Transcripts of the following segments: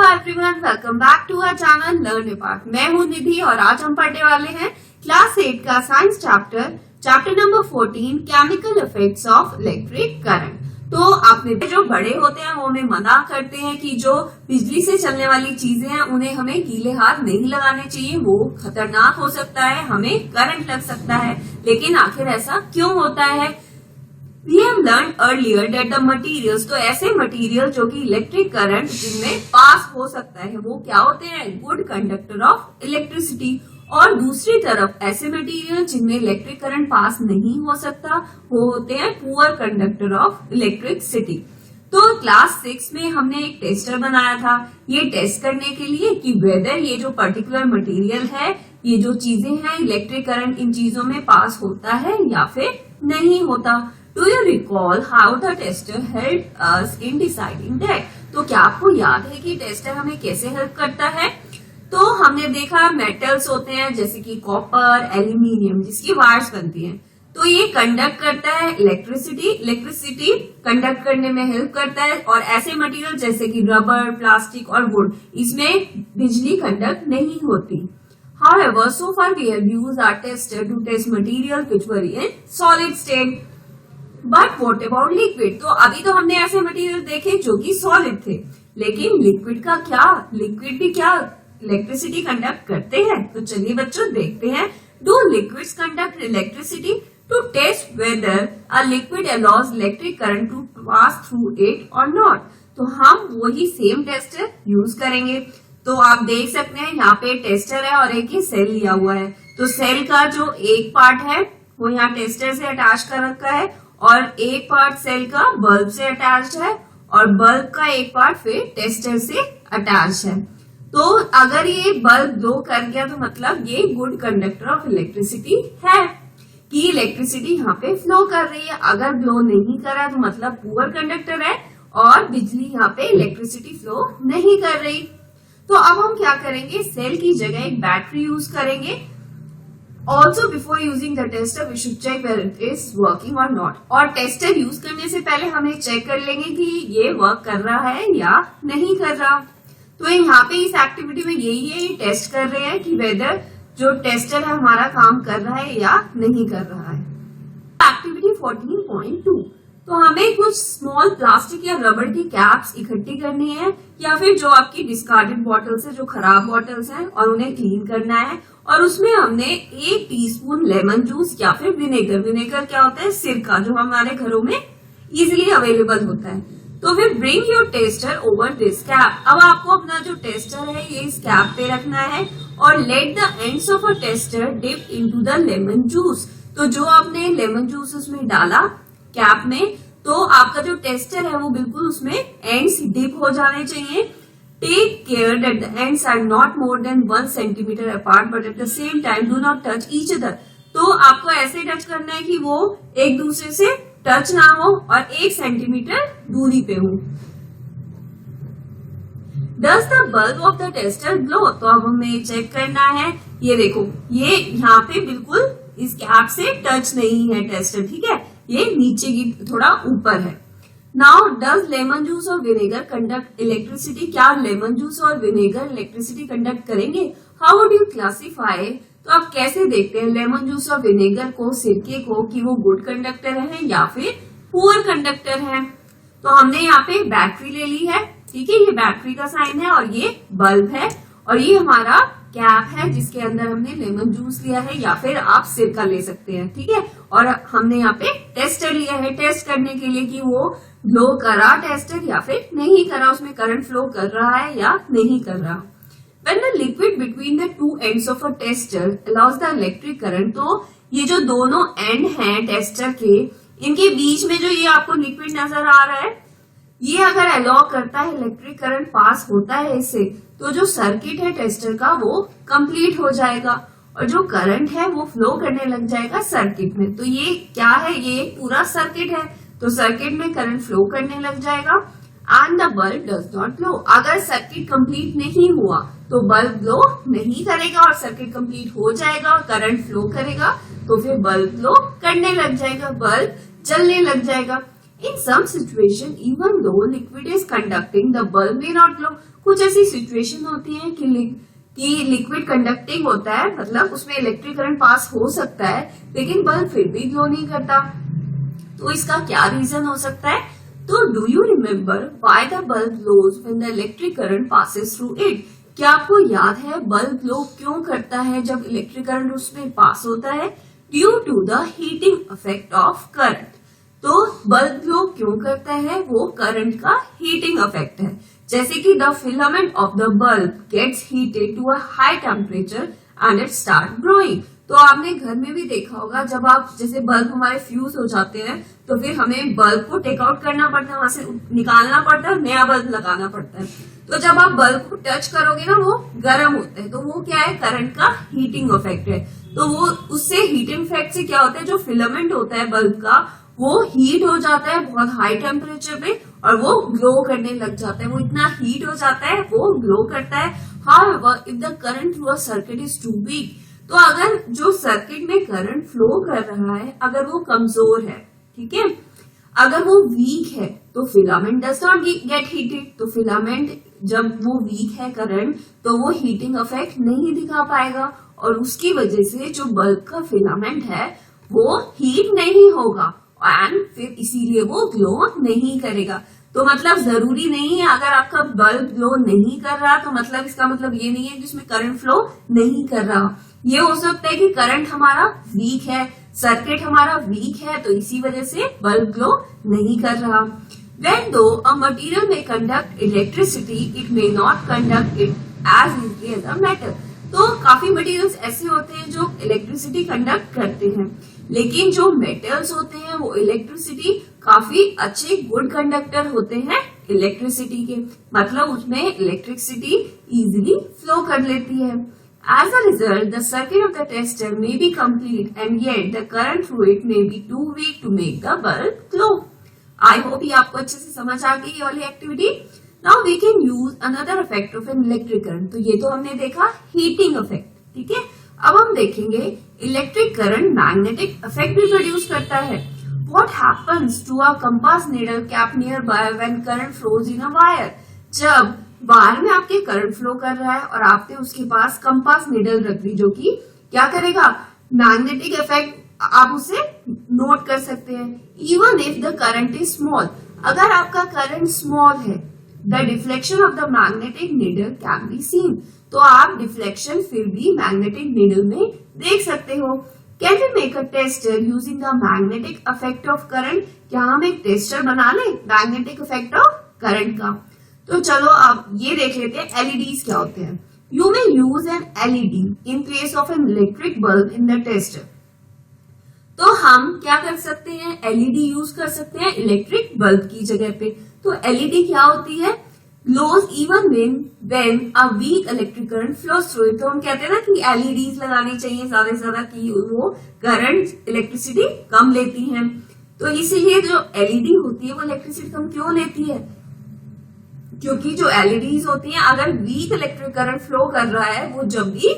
Everyone, welcome back to our channel learn apart. मैं हूं निधि और आज हम पढ़ने वाले हैं क्लास 8 का science chapter number 14 chemical effects of electric current. तो आपने जो बड़े होते हैं वो हमें मना करते हैं कि जो बिजली से चलने वाली चीजें हैं उन्हें हमें गीले हाथ नहीं लगाने चाहिए, वो खतरनाक हो सकता है, हमें करंट लग सकता है। लेकिन आखिर ऐसा क्यों होता है? We have learned earlier that the materials, तो ऐसे मटेरियल जो कि इलेक्ट्रिक करंट जिनमें पास हो सकता है वो क्या होते हैं? Good conductor of electricity. और दूसरी तरफ ऐसे मटेरियल जिनमें इलेक्ट्रिक करंट पास नहीं हो सकता वो होते हैं पुअर कंडक्टर ऑफ इलेक्ट्रिसिटी। तो क्लास 6 में हमने एक टेस्टर बनाया था ये टेस्ट करने के लिए कि वेदर ये जो पर्टिकुलर मटेरियल है, ये जो चीजें हैं, इलेक्ट्रिक करंट इन चीजों में पास होता है या फिर नहीं होता। Do you recall how the tester helped us in deciding that? तो क्या आपको याद है कि टेस्टर हमें कैसे हेल्प करता है? तो हमने देखा मेटल्स होते हैं जैसे कि कॉपर, एल्यूमिनियम जिसकी वायर्स बनती हैं, तो ये कंडक्ट करता है इलेक्ट्रिसिटी कंडक्ट करने में हेल्प करता है। और ऐसे मटेरियल जैसे कि रबर, प्लास्टिक और वुड, इसमें बिजली कंडक्ट नहीं होती। However, so far we have used our tester to test material which were in solid state. But what about liquid? तो अभी तो हमने ऐसे मटेरियल देखे जो कि सॉलिड थे, लेकिन लिक्विड का क्या? लिक्विड भी क्या इलेक्ट्रिसिटी कंडक्ट करते हैं? तो चलिए बच्चों देखते हैं। Do liquids conduct electricity? To test whether a liquid allows electric current to pass through it or not. तो हम वही सेम टेस्टर यूज करेंगे। तो आप देख सकते हैं यहाँ पे टेस्टर है और एक ही सेल लिया हुआ है। तो सेल का जो एक पार्ट है वो यहाँ टेस्टर से अटैच कर रखा है और एक पार्ट सेल का बल्ब से अटैच्ड है और बल्ब का एक पार्ट फिर टेस्टर से अटैच है। तो अगर ये बल्ब ग्लो कर गया तो मतलब ये गुड कंडक्टर ऑफ इलेक्ट्रिसिटी है कि इलेक्ट्रिसिटी यहाँ पे फ्लो कर रही है। अगर ग्लो नहीं कर रहा तो मतलब पुअर कंडक्टर है और बिजली यहाँ पे इलेक्ट्रिसिटी फ्लो नहीं कर रही। तो अब हम क्या करेंगे? सेल की जगह एक बैटरी यूज करेंगे। Also before using the tester we should check whether it is working or not। और टेस्टर यूज करने से पहले हमें चेक कर लेंगे कि ये वर्क कर रहा है या नहीं कर रहा। तो यहाँ पे इस एक्टिविटी में यही है, ये टेस्ट कर रहे हैं कि वेदर जो टेस्टर है हमारा काम कर रहा है या नहीं कर रहा है। एक्टिविटी 14.2, तो हमें कुछ स्मॉल प्लास्टिक या रबर की कैप्स इकट्ठी करनी है या फिर जो आपकी डिस्कार्डेड बॉटल्स है, जो खराब बॉटल्स हैं, और उन्हें क्लीन करना है। और उसमें हमने 1 टीस्पून लेमन जूस या फिर विनेगर क्या होता है? सिरका, जो हमारे घरों में इजीली अवेलेबल होता है। तो फिर bring your tester over this cap. अब आपको अपना जो टेस्टर है ये इस कैप पे रखना है और let the ends of a tester dip into the lemon juice. तो जो आपने लेमन जूस उसमें डाला कैप में, तो आपका जो टेस्टर है वो बिल्कुल उसमें एंड्स डिप हो जाने चाहिए। Take care that the ends are not more than 1 centimeter apart, but at the same time do not touch each other। तो आपको ऐसे टच करना है कि वो एक दूसरे से टच ना हो और 1 सेंटीमीटर दूरी पे हो। Does the bulb of the tester glow? तो अब हमें चेक करना है। ये देखो, ये यहाँ पे बिल्कुल इस कैप से टच नहीं है टेस्टर, ठीक है, ये नीचे की थोड़ा ऊपर है। नाउ डज लेमन जूस और विनेगर कंडक्ट इलेक्ट्रिसिटी? क्या लेमन जूस और विनेगर इलेक्ट्रिसिटी कंडक्ट करेंगे? How would you classify? तो आप कैसे देखते हैं लेमन जूस और विनेगर को, सिरके को, कि वो गुड कंडक्टर है या फिर पुअर कंडक्टर है? तो हमने यहाँ पे बैटरी ले ली है, ठीक है, ये बैटरी का साइन है और ये बल्ब है और ये हमारा कैप है जिसके अंदर हमने लेमन जूस लिया है या फिर आप सिरका ले सकते हैं, ठीक है। और हमने यहाँ पे टेस्टर लिया है टेस्ट करने के लिए कि वो ग्लो करा टेस्टर या फिर नहीं करा, उसमें करंट फ्लो कर रहा है या नहीं कर रहा। When the liquid between the two ends of a tester allows the electric current, तो ये जो दोनों एंड हैं टेस्टर के, इनके बीच में जो ये आपको लिक्विड नजर आ रहा है, ये अगर अलाउ करता है इलेक्ट्रिक करंट पास होता है इससे, तो जो सर्किट है टेस्टर का वो कंप्लीट हो जाएगा और जो करंट है वो फ्लो करने लग जाएगा सर्किट में। तो ये क्या है? ये पूरा सर्किट है, तो सर्किट में करंट फ्लो करने लग जाएगा and the bulb does not glow. अगर सर्किट कंप्लीट नहीं हुआ तो बल्ब ग्लो नहीं करेगा और सर्किट कंप्लीट हो जाएगा और करंट फ्लो करेगा, तो फिर बल्ब ग्लो करने लग जाएगा, बल्ब जलने लग जाएगा। In some situation, even though liquid is conducting, the bulb may not glow। कुछ ऐसी सिचुएशन होती है कि लिक्विड कंडक्टिंग होता है, मतलब उसमें इलेक्ट्रिक करंट पास हो सकता है, लेकिन बल्ब फिर भी ग्लो नहीं करता। तो इसका क्या रीजन हो सकता है? तो do you remember why the bulb glows when the electric current passes through it? क्या आपको याद है बल्ब ग्लो क्यों करता है जब इलेक्ट्रिक करंट उसमें पास होता है? Due to the heating effect of current. तो बल्ब ग्लो क्यों करता है? वो करंट का हीटिंग इफेक्ट है। जैसे कि the filament of the bulb gets heated to a high temperature and it start growing. तो आपने घर में भी देखा होगा, जब आप जैसे बल्ब हमारे फ्यूज हो जाते हैं तो फिर हमें बल्ब को टेक आउट करना पड़ता है, वहां से निकालना पड़ता है, नया बल्ब लगाना पड़ता है। तो जब आप बल्ब को टच करोगे ना, वो गर्म होता है, तो वो क्या है? करंट का हीटिंग इफेक्ट है। तो वो उससे हीटिंग इफेक्ट से क्या होता है, जो फिलामेंट होता है बल्ब का वो हीट हो जाता है बहुत हाई टेम्परेचर पे और वो ग्लो करने लग जाता है। वो इतना हीट हो जाता है, वो ग्लो करता है। However if the current through a circuit is too weak, तो अगर जो सर्किट में करंट फ्लो कर रहा है अगर वो कमजोर है, ठीक है, अगर वो वीक है तो filament does not gate heated. तो फिलामेंट जब वो वीक है करंट, तो वो हीटिंग इफेक्ट नहीं दिखा पाएगा और उसकी वजह से जो बल्ब का फिलामेंट है वो हीट नहीं होगा एंड फिर इसीलिए वो ग्लो नहीं करेगा। तो मतलब जरूरी नहीं है अगर आपका बल्ब ग्लो नहीं कर रहा तो मतलब इसका मतलब ये नहीं है कि उसमें करंट फ्लो नहीं कर रहा। ये हो सकता है कि करंट हमारा वीक है, सर्किट हमारा वीक है, तो इसी वजह से बल्ब ग्लो नहीं कर रहा। When though a material may conduct electricity, it may not conduct it as easily as a metal. तो काफी मटेरियल्स ऐसे होते हैं जो इलेक्ट्रिसिटी कंडक्ट करते हैं, लेकिन जो मेटल्स होते हैं वो इलेक्ट्रिसिटी काफी अच्छे गुड कंडक्टर होते हैं इलेक्ट्रिसिटी के, मतलब उसमें इलेक्ट्रिसिटी इजीली फ्लो कर लेती है। As a result, the circuit of the tester may be complete and yet the current through it may be too weak to make the bulb glow. I hope ये आपको अच्छे से समझ आ गई ये वाली activity. Now we can use another effect of an electric current. तो ये तो हमने देखा हीटिंग इफेक्ट, ठीक है। अब हम देखेंगे इलेक्ट्रिक करंट मैग्नेटिक इफेक्ट भी प्रोड्यूस करता है। What happens to a compass needle kept nearby when current flows in a wire? जब वायर में आपके करंट फ्लो कर रहा है और आपने उसके पास कंपास नीडल रख दी, जो कि क्या करेगा? मैग्नेटिक इफेक्ट आप उसे नोट कर सकते हैं। Even if the current is small, अगर आपका करंट स्मॉल है, the deflection of the magnetic needle can be seen, तो आप डिफ्लेक्शन फिर भी मैग्नेटिक नीडल में देख सकते हो। Can we make a tester using the magnetic effect of current? क्या हम एक टेस्टर बना ले मैग्नेटिक इफेक्ट ऑफ करंट का? तो चलो आप ये देख लेते हैं एलईडीज क्या होते हैं। You may use N LED in place of an electric bulb in the tester. तो हम क्या कर सकते हैं? एलईडी यूज कर सकते हैं इलेक्ट्रिक बल्ब की जगह पे। तो एलईडी क्या होती है? Glows even when a weak electric current flows through it. तो हम कहते हैं ना कि एलईडीज लगानी चाहिए ज्यादा से ज्यादा कि वो करंट इलेक्ट्रिसिटी कम लेती हैं। तो इसीलिए जो एलईडी होती है वो इलेक्ट्रिसिटी कम क्यों लेती है? क्योंकि जो एलईडीज होती हैं अगर वीक इलेक्ट्रिक करंट फ्लो कर रहा है, वो जब भी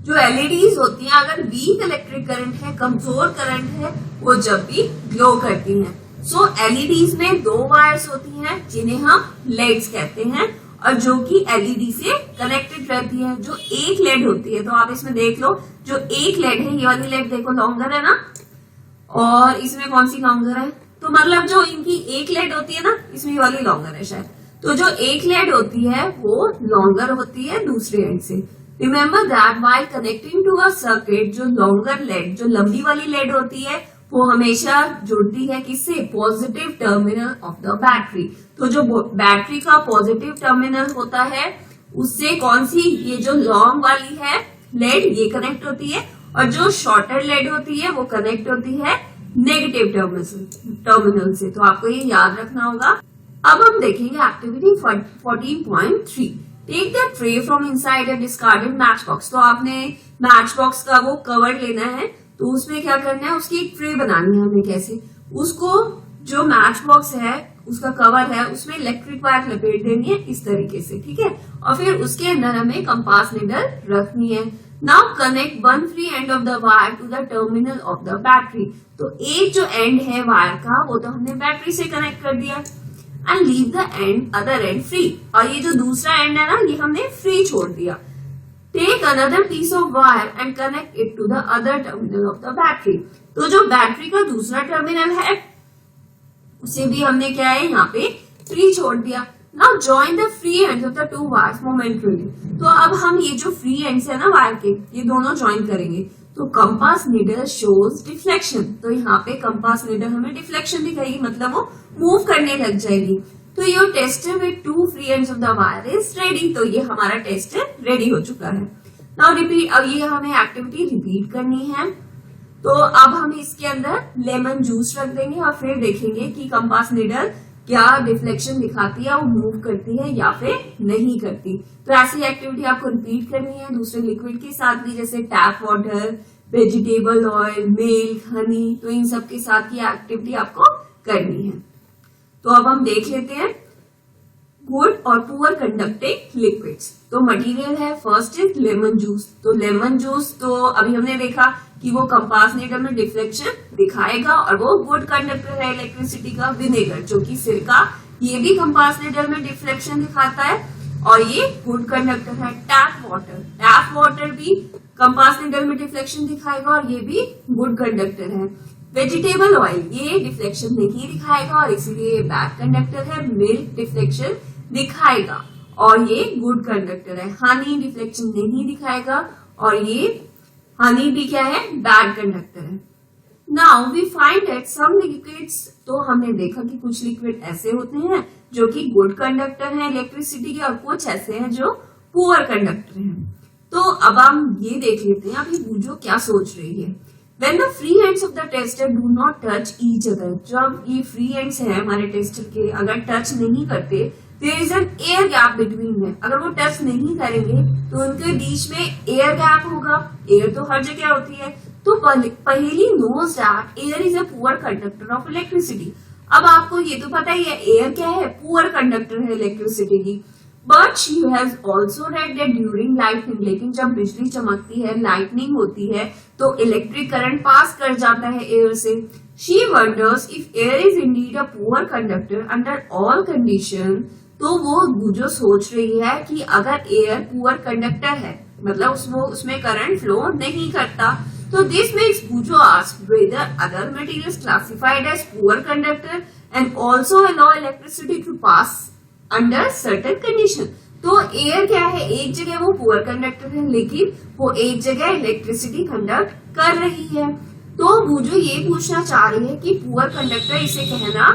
जो एलईडीज होती हैं अगर वीक इलेक्ट्रिक करंट है, कमजोर करंट है, वो जब भी ग्लो करती हैं। सो एलईडीज में दो वायर्स होती हैं जिन्हें हम लेड्स कहते हैं और जो कि एलईडी से कनेक्टेड रहती है। जो एक लेड होती है, तो आप इसमें देख लो, जो एक लेड है, ये वाली लेड देखो लॉन्गर है ना, और इसमें कौन सी लॉन्गर है? तो मतलब जो इनकी एक लेड होती है ना, इसमें वाली लॉन्गर है शायद। तो जो एक लेड होती है वो लॉन्गर होती है दूसरे एंड से। Remember that while connecting to a circuit, जो लॉन्गर लेड, जो लंबी वाली लेड होती है, वो हमेशा जुड़ती है किससे? Positive terminal of the battery. तो जो बैटरी का पॉजिटिव टर्मिनल होता है उससे कौन सी, ये जो लॉन्ग वाली है लेड, ये कनेक्ट होती है, और जो शॉर्टर लेड होती है वो कनेक्ट होती है नेगेटिव टर्मिनल से। तो आपको ये याद रखना होगा। अब हम देखेंगे activity 14.3। Take the tray from inside a discarded match box. तो आपने मैच बॉक्स का वो कवर लेना है, तो उसमें क्या करना है? उसकी एक ट्रे बनानी है हमें। कैसे? उसको जो मैच बॉक्स है उसका कवर है, उसमें इलेक्ट्रिक वायर लपेट देनी है इस तरीके से, ठीक है, और फिर उसके अंदर हमें कंपास नीडल रखनी है। Now connect one free end of the wire to the terminal of the battery. तो एक जो एंड है वायर का वो तो हमने बैटरी से कनेक्ट कर दिया। And leave the end other and free. और ये जो दूसरा एंड है ना, ये हमने फ्री छोड़ दिया। Take another piece of wire and connect it to the other terminal of the battery. तो जो बैटरी का दूसरा टर्मिनल है उसे भी हमने क्या है यहाँ पे फ्री छोड़ दिया। Now join the free ends of the two wires momentarily. तो अब हम ये जो फ्री एंड्स है ना वायर के, ये दोनों ज्वाइन करेंगे। तो कंपास नीडल शोज डिफ्लेक्शन। तो यहाँ पे कंपास नीडल हमें डिफ्लेक्शन दिखाएगी, मतलब वो मूव करने लग जाएगी। तो your tester with two free ends of the wire is ready. तो ये हमारा टेस्टर रेडी हो चुका है। नाउ रिपीट, अब ये हमें एक्टिविटी रिपीट करनी है। तो अब हम इसके अंदर लेमन जूस रख देंगे और फिर देखेंगे कि कंपास नीडल क्या डिफ्लेक्शन दिखाती है, वो मूव करती है या फिर नहीं करती। तो ऐसी एक्टिविटी आपको रिपीट करनी है दूसरे लिक्विड के साथ भी, जैसे tap water, vegetable oil, milk, Honey. तो इन सब के साथ की एक्टिविटी आपको करनी है। तो अब हम देख लेते हैं गुड और पुअर कंडक्टिंग लिक्विड्स। तो मटेरियल है, फर्स्ट इज लेमन जूस। तो लेमन जूस तो अभी हमने देखा कि वो कंपास नीडल में डिफ्लेक्शन दिखाएगा और वो गुड कंडक्टर है इलेक्ट्रिसिटी का। विनेगर जो कि सिरका, ये भी कंपास नीडल में डिफ्लेक्शन दिखाता है और ये गुड कंडक्टर है। टैप वाटर भी कंपास नीडल में डिफ्लेक्शन दिखाएगा और ये भी गुड कंडक्टर है। वेजिटेबल ऑयल ये डिफ्लेक्शन नहीं दिखाएगा और इसीलिए बैड कंडक्टर है। मिल्क डिफ्लेक्शन दिखाएगा और ये गुड कंडक्टर है। हनी डिफ्लेक्शन नहीं दिखाएगा और ये हनी भी क्या है, बैड कंडक्टर है। Now we find that some liquids, तो हमने देखा कि कुछ लिक्विड ऐसे होते हैं जो कि गुड कंडक्टर हैं इलेक्ट्रिसिटी के और कुछ ऐसे हैं जो पुअर कंडक्टर हैं। तो अब हम ये देख लेते हैं अभी बूझो क्या सोच रही है। When the free ends of the tester do not touch each other, जब ये फ्री एंड्स हैं हमारे टेस्टर के अगर टच नहीं करते, there is an air gap between them। अगर वो टच नहीं करेंगे तो उनके बीच में एयर गैप होगा। एयर तो हर जगह होती है। तो पहेली knows that air is a poor conductor of electricity। अब आपको ये तो पता ही है एयर क्या है, पुअर कंडक्टर है इलेक्ट्रिसिटी की। But she has also read that during lightning, लेकिन जब बिजली चमकती है, लाइटनिंग होती है, तो इलेक्ट्रिक करंट पास कर जाता है एयर से। She wonders if air is indeed a poor conductor under all condition. तो वो जो सोच रही है कि अगर एयर पुअर कंडक्टर है, मतलब उसमें करंट फ्लो नहीं करता, तो this makes Boojho ask whether other materials classified as poor conductor and also allow electricity to pass under certain condition. तो एयर क्या है, एक जगह वो पुअर कंडक्टर है लेकिन वो एक जगह इलेक्ट्रिसिटी कंडक्ट कर रही है। तो बूजो ये पूछना चाह रही है कि पुअर कंडक्टर इसे कहना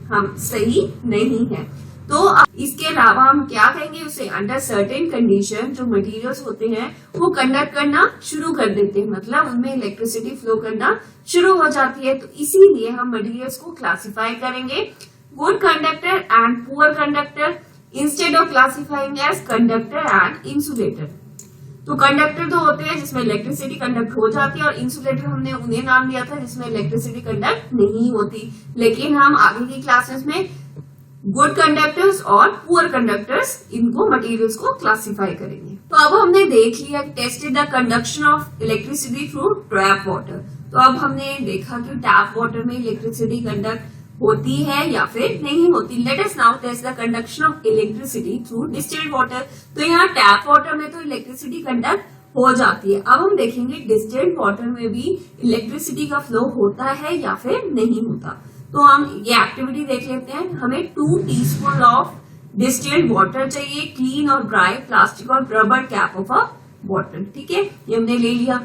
हम सही नहीं है। तो इसके अलावा हम क्या कहेंगे, उसे अंडर सर्टेन कंडीशन जो मटेरियल्स होते हैं वो कंडक्ट करना शुरू कर देते हैं, मतलब उनमें इलेक्ट्रिसिटी फ्लो करना शुरू हो जाती है। तो इसीलिए हम मटेरियल्स को क्लासिफाई करेंगे good conductor and poor conductor instead of classifying as conductor and insulator. तो कंडक्टर तो होते हैं जिसमें इलेक्ट्रिसिटी कंडक्ट हो जाती है और इंसुलेटर हमने उन्हें नाम दिया था जिसमें इलेक्ट्रिसिटी कंडक्ट नहीं होती। लेकिन हम आगे की क्लासेस में गुड कंडक्टर्स और पुअर कंडक्टर्स इनको मटेरियल्स को क्लासिफाई करेंगे। तो अब हमने देख लिया tested the conduction of electricity through tap water. तो अब हमने देखा कि टैप वाटर में इलेक्ट्रिसिटी कंडक्ट होती है या फिर नहीं होती। Let us now test the conduction of electricity through distilled water. तो यहाँ टैप वाटर में तो इलेक्ट्रिसिटी कंडक्ट हो जाती है। अब हम देखेंगे डिस्टिल्ड वाटर में भी इलेक्ट्रिसिटी का फ्लो होता है या फिर नहीं होता। तो हम ये एक्टिविटी देख लेते हैं। हमें 2 टीस्पून ऑफ डिस्टिल्ड वाटर चाहिए, क्लीन और ड्राई प्लास्टिक और rubber cap of a bottle. ठीक है, ये हमने ले लिया।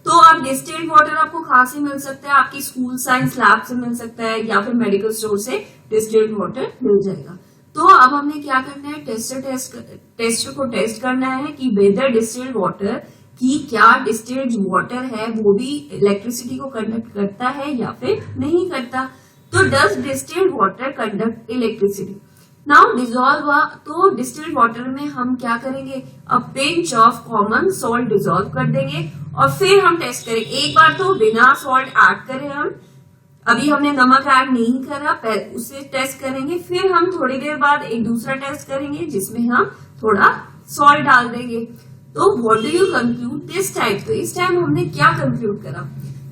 तो अब डिस्टिल्ड वाटर आपको कहाँ से मिल सकता है, आपकी स्कूल साइंस लैब से मिल सकता है या फिर मेडिकल स्टोर से डिस्टिल्ड वाटर मिल जाएगा। तो अब हमने क्या करना है, टेस्टर को टेस्ट करना है कि वेदर डिस्टिल्ड वाटर की क्या डिस्टिल्ड वाटर है वो भी इलेक्ट्रिसिटी को कंडक्ट करता है या फिर नहीं करता। तो does distilled water conduct electricity. Now dissolve, तो डिस्टिल्ड वाटर में हम क्या करेंगे, a pinch of common salt dissolve कर देंगे और फिर हम टेस्ट करेंगे। एक बार तो बिना सॉल्ट ऐड करें, हम अभी हमने नमक ऐड नहीं करा, उसे टेस्ट करेंगे। फिर हम थोड़ी देर बाद एक दूसरा टेस्ट करेंगे जिसमें हम थोड़ा सॉल्ट डाल देंगे। तो what do you conclude this time. तो इस टाइम हमने क्या कंक्लूड करा,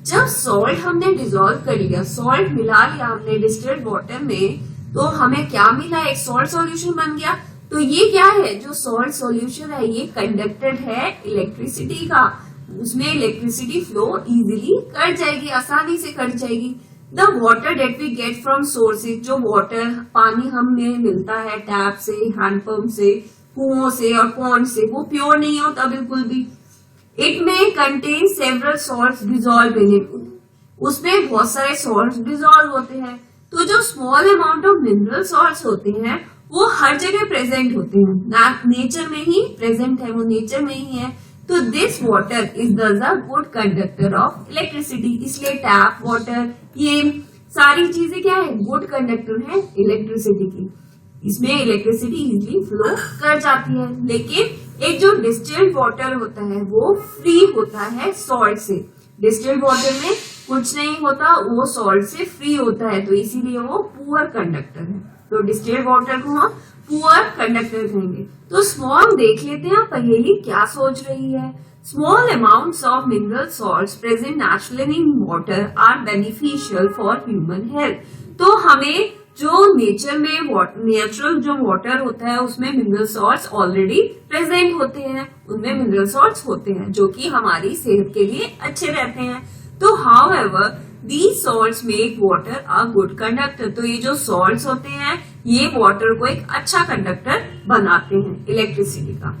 जब सॉल्ट हमने डिजोल्व कर लिया, सॉल्ट मिला लिया हमने डिस्टिल्ड वाटर में, तो हमें क्या मिला, एक सॉल्ट सॉल्यूशन बन गया। तो ये क्या है, जो सॉल्ट सॉल्यूशन है ये कंडक्टर है इलेक्ट्रिसिटी का, उसमें इलेक्ट्रिसिटी फ्लो इजीली कर जाएगी, आसानी से कर जाएगी। The water that we get from sources, जो वाटर पानी हमें मिलता है टैप से, हैंडपंप से, कुओं से और पॉन्ड से, वो प्योर नहीं होता बिल्कुल भी। इट में contain several salts dissolve in it, उसमें बहुत सारे सॉल्ट्स डिजॉल्व होते हैं। तो जो small amount of mineral salts होते हैं वो हर जगह प्रेजेंट होते हैं, नेचर में ही प्रेजेंट है, वो नेचर में ही है। तो this water is the good conductor of electricity, इसलिए टैप वाटर ये सारी चीजें क्या है, गुड कंडक्टर है इलेक्ट्रिसिटी की, इसमें इलेक्ट्रिसिटी इजीली फ्लो कर जाती है। लेकिन एक जो डिस्टिल्ड वाटर होता है वो फ्री होता है सॉल्ट से, डिस्टिल्ड वाटर में कुछ नहीं होता, वो सॉल्ट से फ्री होता है, तो इसीलिए वो पुअर कंडक्टर है। तो डिस्टिल्ड वाटर को हम पुअर कंडक्टर कहेंगे। तो स्मॉल देख लेते हैं पहेली क्या सोच रही है। Small amounts of mineral salts present naturally in water are beneficial for human health. तो हमें जो नेचर में नेचुरल जो वाटर होता है उसमें मिनरल सॉल्ट्स ऑलरेडी प्रेजेंट होते हैं, उनमें मिनरल सॉल्ट्स होते हैं जो कि हमारी सेहत के लिए अच्छे रहते हैं। तो however these salts make water a good conductor, तो ये जो सॉल्ट्स होते हैं ये वाटर को एक अच्छा कंडक्टर बनाते हैं इलेक्ट्रिसिटी का।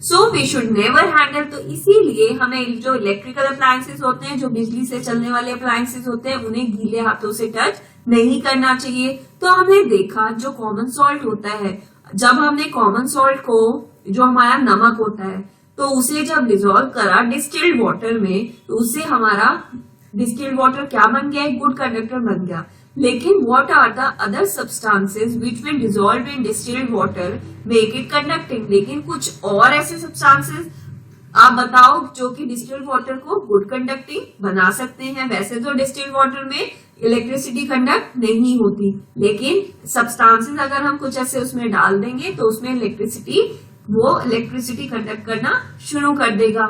So we should never handle, तो इसीलिए हमें जो इलेक्ट्रिकल अप्लायंसेस होते हैं, जो बिजली से चलने वाले अप्लायंसेस होते हैं, उन्हें गीले हाथों से टच नहीं करना चाहिए। तो हमने देखा जो कॉमन सॉल्ट होता है, जब हमने कॉमन सॉल्ट को, जो हमारा नमक होता है, तो उसे जब डिजोल्व करा डिस्टिल्ड वाटर में, तो उससे हमारा डिस्टिल्ड वाटर क्या बन गया, एक गुड कंडक्टर बन गया। लेकिन what are the other substances which when dissolved in distilled water make it conducting, लेकिन कुछ और ऐसे सब्सटेंसेस आप बताओ जो कि डिस्टिल्ड वाटर को गुड कंडक्टिंग बना सकते हैं। वैसे तो डिस्टिल्ड वाटर में इलेक्ट्रिसिटी कंडक्ट नहीं होती, लेकिन सब्सटेंसेस अगर हम कुछ ऐसे उसमें डाल देंगे तो उसमें इलेक्ट्रिसिटी कंडक्ट करना शुरू कर देगा।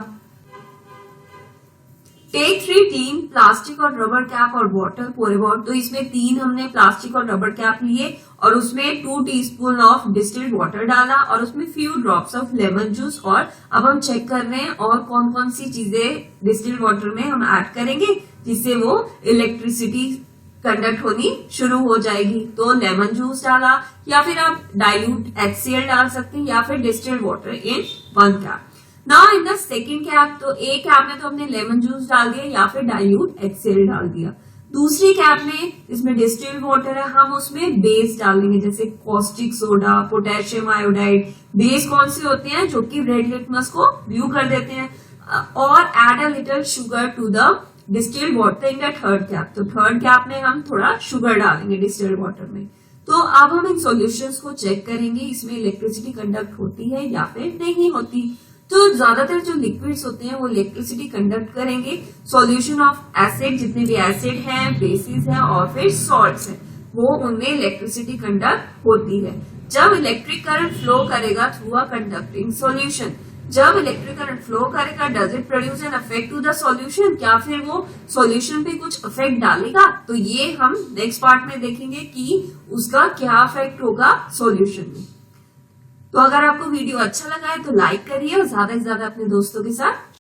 टेक 3 क्लीन प्लास्टिक और रबर कैप और वाटर पोर अबाउट, तो इसमें 3 हमने प्लास्टिक और रबर कैप लिए और उसमें 2 टीस्पून ऑफ डिस्टिल्ड वाटर डाला और उसमें few drops of lemon juice. और अब हम चेक कर रहे हैं और कौन कौन सी चीजें डिस्टिल्ड वाटर में हम ऐड करेंगे जिससे वो इलेक्ट्रिसिटी कंडक्ट होनी शुरू हो जाएगी। तो लेमन जूस डाला, या फिर आप डाइल्यूट HCl डाल सकते हैं, या फिर distilled water in 1 cap. Now in the second cap, तो एक कैप में तो हमने लेमन जूस डाल दिया या फिर डाइल्यूट HCl डाल दिया। दूसरी कैप में इसमें डिस्टिल्ड वाटर है, हम उसमें बेस डालेंगे जैसे caustic soda, potassium iodide. Base कौन से होते हैं, जो कि रेड लिटमस को ब्लू कर देते हैं। और add a little sugar to the distilled water in the third cap, तो थर्ड कैप में हम थोड़ा शुगर डालेंगे डिस्टिल्ड वाटर में। तो अब हम इन सॉल्यूशंस को चेक करेंगे इसमें इलेक्ट्रिसिटी कंडक्ट होती है या फिर नहीं होती। तो ज्यादातर जो लिक्विड्स होते हैं वो इलेक्ट्रिसिटी कंडक्ट करेंगे। सॉल्यूशन ऑफ एसिड, जितने भी एसिड हैं, बेसिस हैं और फिर सॉल्ट्स हैं, वो उनमें इलेक्ट्रिसिटी कंडक्ट होती है। जब इलेक्ट्रिक करंट फ्लो करेगा थ्रू अ कंडक्टिंग सॉल्यूशन, जब इलेक्ट्रिक करंट फ्लो करेगा does it produce an effect to the solution, क्या फिर वो सॉल्यूशन पे कुछ इफेक्ट डालेगा? तो ये हम नेक्स्ट पार्ट में देखेंगे कि उसका क्या इफेक्ट होगा सॉल्यूशन में। तो अगर आपको वीडियो अच्छा लगा है तो लाइक करिए और ज्यादा से ज्यादा अपने दोस्तों के साथ